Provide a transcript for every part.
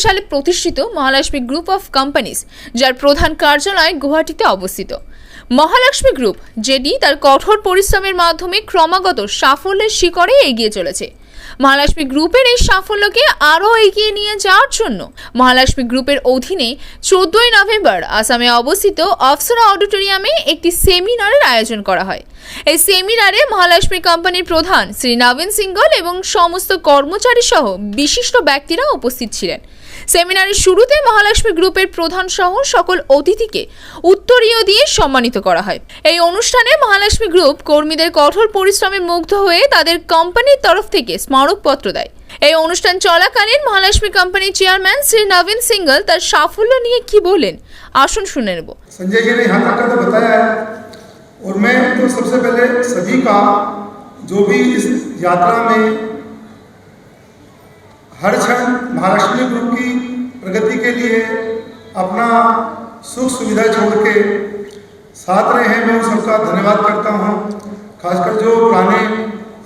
সালে প্রতিষ্ঠিত Mahalakshmi group of companies, যার প্রধান কার্যালয় গুয়াহাটিতে অবস্থিত। মহালক্ষ্মী গ্রুপ যেটি তার কঠোর পরিশ্রমের মাধ্যমে ক্রমাগত সাফল্যের শিখরে এগিয়ে চলেছে। মহালক্ষ্মী গ্রুপের এই সাফল্যকে আরও এগিয়ে নিয়ে যাওয়ার জন্য মহালক্ষ্মী গ্রুপের অধীনে 14 নভেম্বর আসামে অবস্থিত অপ্সরা অডিটোরিয়ামে একটি সেমিনারের আয়োজন করা হয়। এই সেমিনারে মহালক্ষ্মী কোম্পানির প্রধান শ্রী নবীন সিংঘল এবং সমস্ত কর্মচারী সহ বিশিষ্ট ব্যক্তিরা উপস্থিত ছিলেন। সেমিনারের শুরুতে মহালক্ষ্মী গ্রুপের প্রধান সহ সকল অতিথিকে উত্তরীয় দিয়ে সম্মানিত করা হয়। এই অনুষ্ঠানে মহালক্ষ্মী গ্রুপ কর্মীদের কঠোর পরিশ্রমে মুগ্ধ হয়ে তাদের কোম্পানির তরফ থেকে স্মারকপত্র দেয়। এই অনুষ্ঠান চলাকালীন মহালক্ষ্মী কোম্পানির চেয়ারম্যান শ্রী নবীন সিংঘল তার সাফল্য নিয়ে কি বলেন, আসুন শুনে নেব। संजय जी ने यहाँ तक का तो बताया है, और मैं तो सबसे पहले सभी का जो भी इस यात्रा में हर क्षण महालक्ष्मी ग्रुप की प्रगति के लिए अपना सुख सुविधा छोड़ के साथ रहे हैं, मैं उन सबका धन्यवाद करता हूँ। खासकर जो पुराने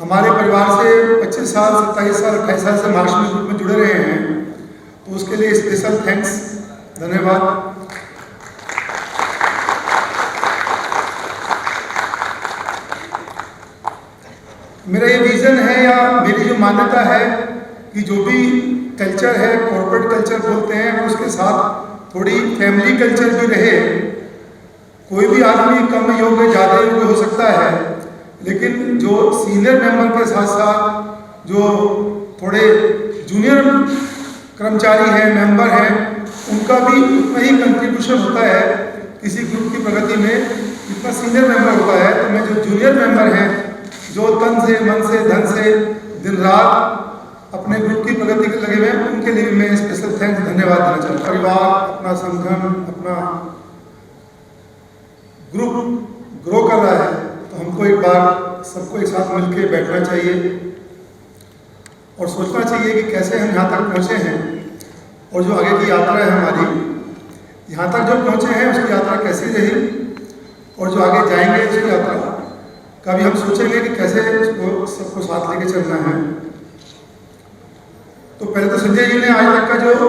हमारे परिवार से 25 साल 27 साल 28 साल से महालक्ष्मी ग्रुप में जुड़े रहे हैं, तो उसके लिए स्पेशल थैंक्स, धन्यवाद। मेरा ये विजन है या मेरी जो मान्यता है कि जो भी कल्चर है, कॉर्पोरेट कल्चर बोलते हैं, उसके साथ थोड़ी फैमिली कल्चर भी रहे। कोई भी आदमी कम योग्य ज़्यादा योग्य हो सकता है, लेकिन जो सीनियर मेंबर के साथ साथ जो थोड़े जूनियर कर्मचारी हैं, मेंबर हैं, उनका भी उतना ही कंट्रीब्यूशन होता है किसी ग्रुप की प्रगति में जितना सीनियर मेंबर होता है। तो मैं जो जूनियर मेंबर हैं, जो तन से मन से धन से दिन रात अपने ग्रुप की प्रगति के लगे हुए हैं, उनके लिए भी मैं स्पेशल थैंक्स, धन्यवाद देना चाहूँ। परिवार, अपना संगठन, अपना ग्रुप ग्रो कर रहा है, तो हमको एक बार सबको एक साथ मिलकर बैठना चाहिए और सोचना चाहिए कि कैसे हम यहाँ तक पहुँचे हैं और जो आगे की यात्रा है हमारी, यहाँ तक जो पहुँचे हैं उसकी यात्रा कैसी रही और जो आगे जाएंगे उसकी यात्रा का भी हम सोचेंगे कि कैसे उसको सबको साथ लेके चलना है। तो पहले तो संजय जी ने आज तक का जो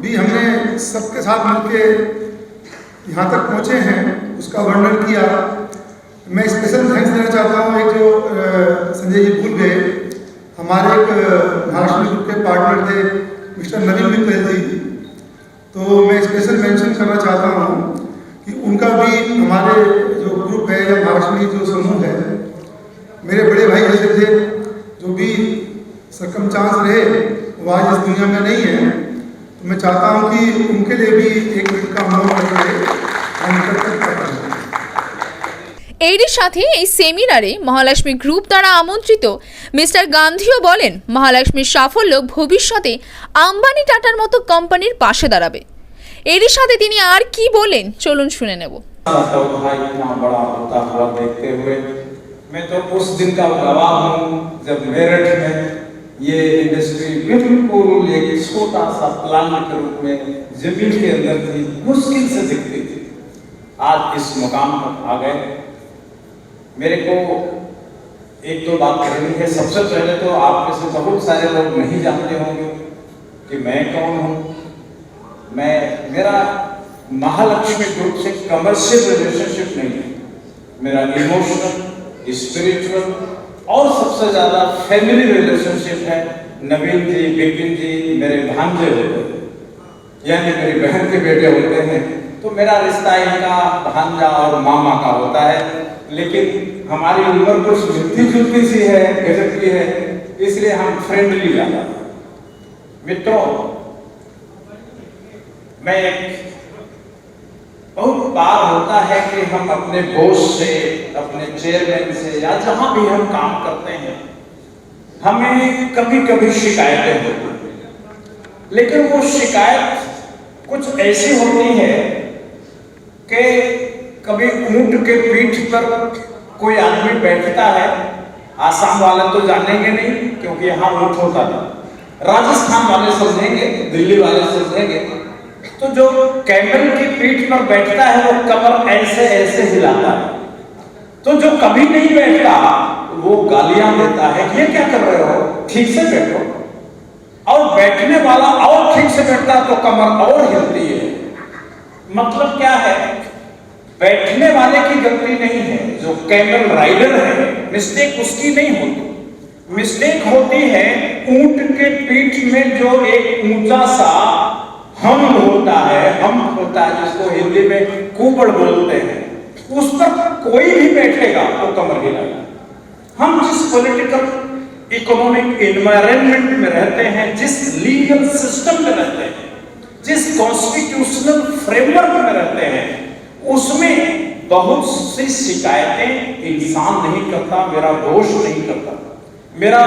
भी हमने सबके साथ मिलके यहाँ तक पहुँचे हैं उसका वर्णन किया। मैं स्पेशल थैंक्स देना चाहता हूँ। एक जो संजय जी भूल गए, हमारे एक महालक्ष्मी ग्रुप के पार्टनर थे मिस्टर नवीन मित्तल जी, तो मैं स्पेशल मेंशन करना चाहता हूँ कि उनका भी हमारे जो ग्रुप है या महालक्ष्मी जो समूह है, मेरे बड़े भाई जैसे थे। जो भी सरकमचांस रहे वो आज इस दुनिया में नहीं है, तो मैं चाहता हूँ कि उनके लिए भी एक मिनट का मौन रखें। এরই সাথে এই সেমিনারে মহালক্ষ্মী গ্রুপ দ্বারা আমন্ত্রিত মিস্টার গান্ধীও বলেন, মহালক্ষ্মীর সাফল্য ভবিষ্যতে আম্বানি টাটার মতো কোম্পানির পাশে দাঁড়াবে। এরই সাথে তিনি আর কি বলেন, চলুন শুনে নেব। मैं तो उस दिन का गवाह हूँ जब मेरठ में ये इंडस्ट्री बिल्कुल एक छोटा सा प्लांट के रूप में जमीन के अंदर थी, मुश्किल से दिखती थी। आज इस मुकाम पर आ गए। मेरे को एक दो बात करनी है। सबसे पहले तो आप में से बहुत सारे लोग नहीं जानते होंगे कि मैं कौन हूँ। मेरा महालक्ष्मी ग्रुप से कमर्शियल रिलेशनशिप नहीं है, मेरा इमोशनल, स्पिरिचुअल और सबसे ज्यादा फैमिली रिलेशनशिप है। नवीन जी, बिपिन जी मेरे भांजे होते हैं, यानी मेरी बहन के बेटे होते हैं, तो मेरा रिश्ता इनका भांजा और मामा का होता है। लेकिन हमारी उम्र कुछ मिलती जुलती सी है, गजब की है, इसलिए हम फ्रेंडली ज्यादा। मित्रों, मैं बहुत बार होता है कि हम अपने बॉस से, अपने चेयरमैन से या जहां भी हम काम करते हैं, हमें कभी कभी शिकायतें होती हैं, लेकिन वो शिकायत कुछ ऐसी होती है कि कभी ऊंट के पीठ पर कोई आदमी बैठता है। आसाम वाले तो जानेंगे नहीं क्योंकि यहाँ ऊंट होता था, राजस्थान वाले समझेंगे, दिल्ली वाले समझेंगे। तो जो कैमल की पीठ पर बैठता है वो कमर ऐसे ऐसे हिलाता है, तो जो कभी नहीं बैठता वो गालियां देता है कि ये क्या कर रहे हो, ठीक से बैठो। और बैठने वाला और ठीक से बैठता तो कमर और हिलती है। मतलब क्या है, बैठने वाले की गलती नहीं है, जो कैमल राइडर है मिस्टेक उसकी नहीं होती, मिस्टेक होती है ऊंट के पीठ में जो एक ऊंचा सा हम होता है जिसको हिंदी में कुबड़ बोलते हैं, उस पर कोई भी बैठेगा तो कमर हिलाएगा। हम जिस पॉलिटिकल इकोनॉमिक एनवायरनमेंट में रहते हैं, जिस लीगल सिस्टम में रहते हैं, जिस कॉन्स्टिट्यूशनल फ्रेमवर्क में रहते हैं, उसमें बहुत सी शिकायतें इंसान नहीं करता, मेरा दोष नहीं करता, मेरा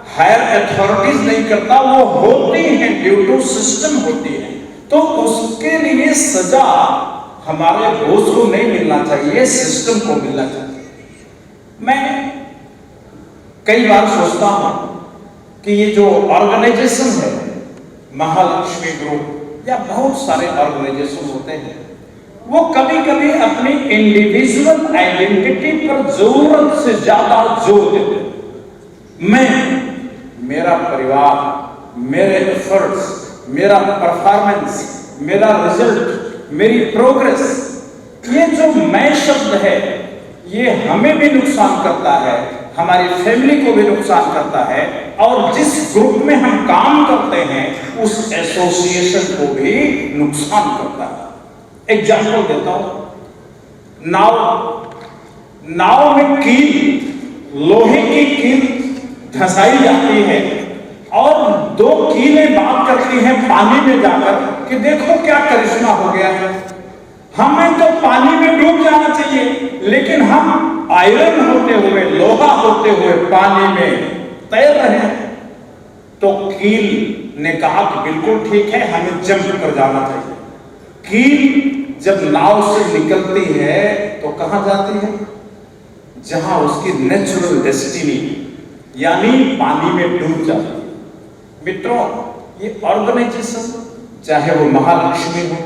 हायर अथॉरिटीज नहीं करता, वो होती हैं, ड्यू टू सिस्टम होती है। तो उसके लिए सजा हमारे दोस्त को नहीं मिलना चाहिए, सिस्टम को मिलना चाहिए। मैं कई बार सोचता हूं कि ये जो ऑर्गेनाइजेशन है, महालक्ष्मी ग्रुप या बहुत सारे ऑर्गेनाइजेशन होते हैं, वो कभी कभी अपनी इंडिविजुअल आइडेंटिटी पर जरूरत से ज्यादा जोर देते हैं। मेरा परिवार, मेरे एफर्ट्स, मेरा परफॉर्मेंस, मेरा रिजल्ट, मेरी प्रोग्रेस, ये जो मैं शब्द है ये हमें भी नुकसान करता है, हमारी फैमिली को भी नुकसान करता है, और जिस ग्रुप में हम काम करते हैं उस एसोसिएशन को भी नुकसान करता है। एग्जाम्पल देता हूं, नाव में कील, लोहे की कील धंसाई जाती है और दो कीलें बात करती हैं पानी में जाकर कि देखो क्या करिश्मा हो गया है, हमें तो पानी में डूब जाना चाहिए, लेकिन हम आयरन होते हुए, लोहा होते हुए पानी में तैर रहे हैं। तो कील ने कहा कि बिल्कुल ठीक है, हमें जंप कर जाना चाहिए। कील जब नाव से निकलती है तो कहां जाती है? जहां उसकी नेचुरल डेस्टिनी यानी पानी में डूब जाती है। मित्रों, ये ऑर्गेनाइजेशन, चाहे वो महालक्ष्मी हो,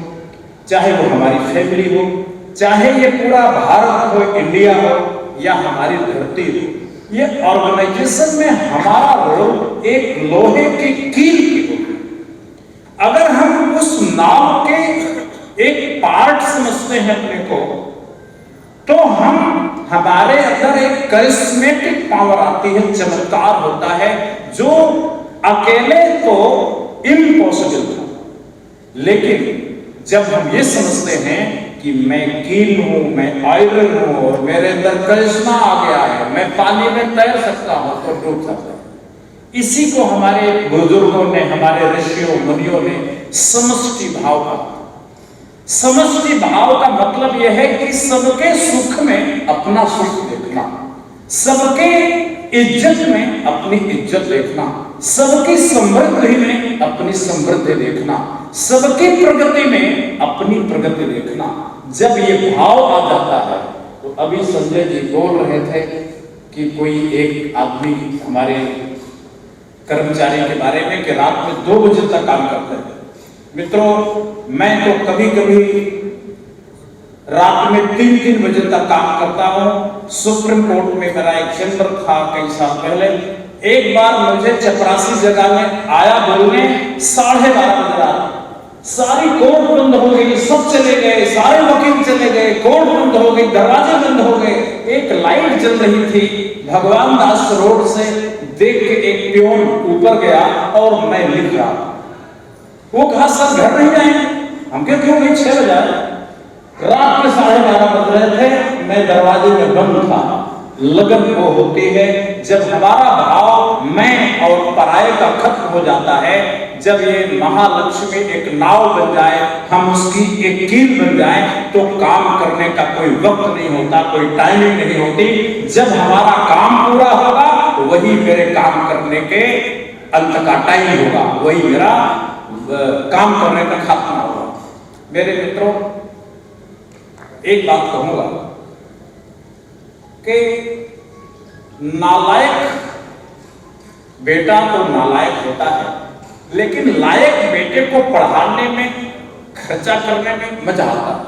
चाहे वो हमारी फैमिली हो, चाहे ये पूरा भारत हो, इंडिया हो या हमारी धरती हो, ये ऑर्गेनाइजेशन में हमारा रोल एक लोहे की कील की होगी। अगर हम उस नाव के एक पार्ट समझते हैं अपने को, तो हमारे अंदर एक करिश्मेटिक पावर आती है, चमत्कार होता है जो अकेले तो इम्पॉसिबल था। लेकिन जब हम ये समझते हैं कि मैं कील हूं, मैं आयरन हूं और मेरे अंदर करिश्मा आ गया है, मैं पानी में तैर सकता हूं, तो डूब सकता हूं। इसी को हमारे बुजुर्गों ने, हमारे ऋषियों मुनियों ने समष्टि भाव कहा। समष्टि भाव का मतलब यह है कि सबके सुख में अपना सुख देखना, सबके इज्जत में अपनी इज्जत देखना, सबकी समृद्धि में अपनी समृद्धि देखना, सबकी प्रगति में अपनी प्रगति देखना। जब ये भाव आ जाता है, तो अभी संजय जी बोल रहे थे कि कोई एक आदमी हमारे कर्मचारी के बारे में कि रात में 2 बजे तक काम करते हैं। मित्रों, मैं तो कभी कभी रात में 3-3 बजे तक काम करता हूं। सुप्रीम कोर्ट में मेरा एक चैम्बर था कई साल पहले। एक बार मुझे चपरासी जगह में आया बोलने, 12:30 बज रहा, सारी कोर्ट बंद हो गई, सब चले गए, सारे वकील चले गए, कोर्ट बंद हो गई, दरवाजे बंद हो गए, एक लाइट जल रही थी। भगवान दास रोड से देख के एक पियोन ऊपर गया और मैं लिख रहा। वो कहा सर घर नहीं आए, हम क्या क्यों नहीं, 6 बजा, रात के 12:30 बज रहे थे, मैं दरवाजे में बंद था। लगन वो होती है जब हमारा भाव मैं और पराये का खत्म हो जाता है, जब ये महालक्ष्मी एक नाव बन जाए, हम उसकी एक कील बन जाए, तो काम करने का कोई वक्त नहीं होता, कोई टाइमिंग नहीं होती। जब हमारा काम पूरा होगा, वही मेरे काम करने के अंत का टाइम होगा, वही मेरा काम करने का खात्मा होगा। मेरे मित्रों, एक बात कहूंगा कि नालायक बेटा तो नालायक होता है, लेकिन लायक बेटे को पढ़ाने में, खर्चा करने में मजा आता है,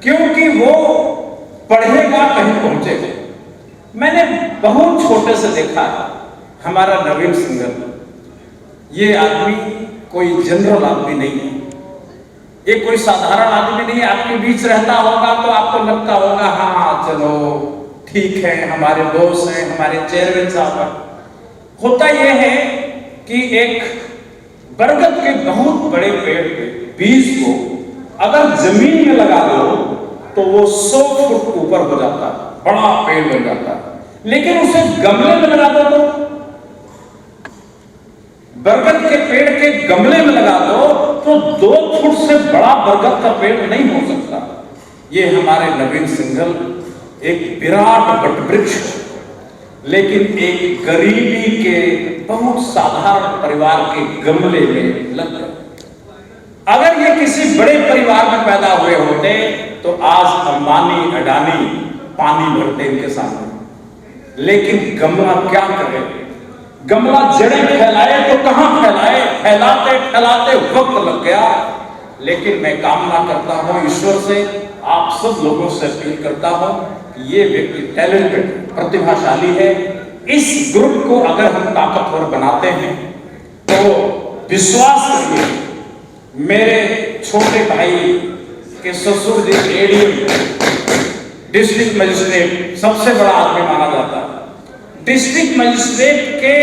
क्योंकि वो पढ़ेगा कहीं पहुंचेगा। मैंने बहुत छोटे से देखा है, हमारा नवीन सिंगर ये आदमी कोई जनरल आदमी नहीं है, ये कोई साधारण आदमी नहीं है। आपके बीच रहता होगा तो आपको लगता होगा हाँ चलो ठीक है, हमारे बॉस हैं, हमारे चेयरमैन साहब हैं। होता यह है कि एक बरगद के बहुत बड़े पेड़ के बीज को अगर जमीन में लगा दो तो वो 100 फुट ऊपर हो जाता है, बड़ा पेड़ बन जाता है। लेकिन उसे गमले में लगा दो तो, बरगद के पेड़ के गमले में लगा दो तो 2 फुट से बड़ा बरगद का पेड़ नहीं हो सकता। ये हमारे नवीन सिंघल एक विराट वटवृक्ष, लेकिन एक गरीबी के बहुत साधारण परिवार के गमले में लग गए। अगर ये किसी बड़े परिवार में पैदा हुए होते तो आज अंबानी अडानी पानी भरते इनके सामने। लेकिन गमला क्या करे, गमला जड़ें फैलाए तो कहां फैलाए, फैलाते फैलाते वक्त लग गया। लेकिन मैं कामना करता हूं ईश्वर से, आप सब लोगों से अपील करता हूं कि ये व्यक्ति टैलेंटेड, प्रतिभाशाली है। इस ग्रुप को अगर हम ताकतवर बनाते हैं तो विश्वास करिए, मेरे छोटे भाई के ससुर जी एडीएम डिस्ट्रिक्ट मजिस्ट्रेट, सबसे बड़ा आदमी माना जाता है। डिस्ट्रिक्ट मजिस्ट्रेट के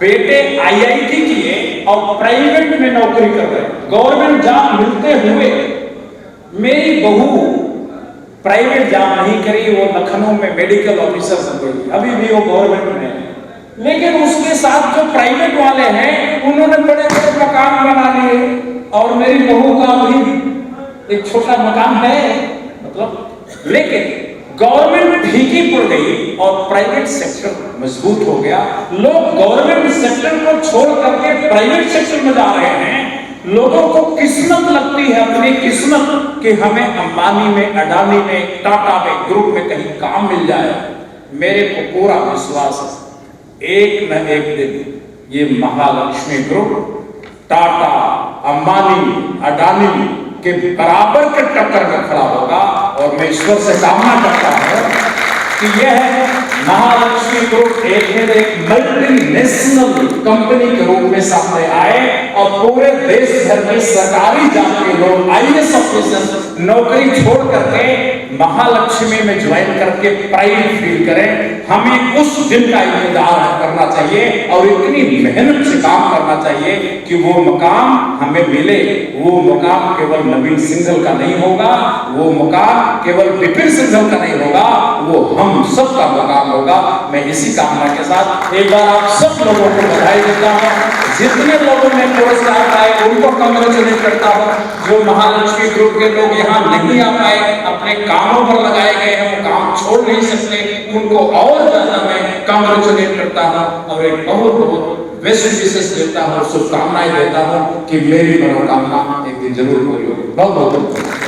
बेटे आईआईटी किए और प्राइवेट में नौकरी कर रहे हैं। गवर्नमेंट जॉब मिलते हुए मेरी बहू प्राइवेट जॉब नहीं करी, वो लखनऊ में मेडिकल ऑफिसर बन गई, अभी भी वो गवर्नमेंट में है। लेकिन उसके साथ जो प्राइवेट वाले हैं उन्होंने बड़े बड़े मकान बना लिए और मेरी बहू का भी एक छोटा मकान है, मतलब। लेकिन गवर्नमेंट फीकी पड़ गई और प्राइवेट सेक्टर मजबूत हो गया। लोग गवर्नमेंट सेक्टर को छोड़ करके प्राइवेट सेक्टर में जा रहे हैं। लोगों को किस्मत लगती है, अपनी किस्मत, कि हमें अंबानी में, अडानी में, टाटा में, ग्रुप में कहीं काम मिल जाए। मेरे को पूरा विश्वास है एक न एक दिन ये महालक्ष्मी ग्रुप टाटा, अंबानी, अडानी के बराबर के टक्कर में खड़ा होगा। और मैं ईश्वर से कामना करता हूं कि यह महालक्ष्मी ग्रुप एक मल्टीनेशनल कंपनी के रूप में सामने आए और पूरे देश भर में सरकारी जॉब के लोग, आईएएस ऑफिसर नौकरी छोड़ करके महालक्ष्मी में ज्वाइन करके प्राइड फील करें। हमें उस दिन का इंतजार करना चाहिए और इतनी मेहनत से काम करना चाहिए कि वो मकाम हमें मिले। वो मकाम केवल नवीन सिंघल का नहीं होगा, वो मकाम केवल विपिन सिंघल का नहीं होगा, वो हम सब का मकाम होगा। मैं इसी कामना के साथ एक बार आप सब लोगों को बधाई देता हूँ। जितने लोगों ने पुरस्कार पाए उनको कांग्रेचुलेट करता हूँ। जो महालक्ष्मी ग्रुप के लोग यहाँ नहीं आ पाए, अपने कामों पर लगाए गए हैं, वो काम छोड़ नहीं सकते, उनको और ज्यादा मैं कांग्रेचुलेट करता हूँ और एक बहुत बहुत बेस्ट विशेष देता हूँ, शुभकामनाएं देता हूँ कि मेरी मनोकामना एक दिन जरूर पूरी होगी। बहुत बहुत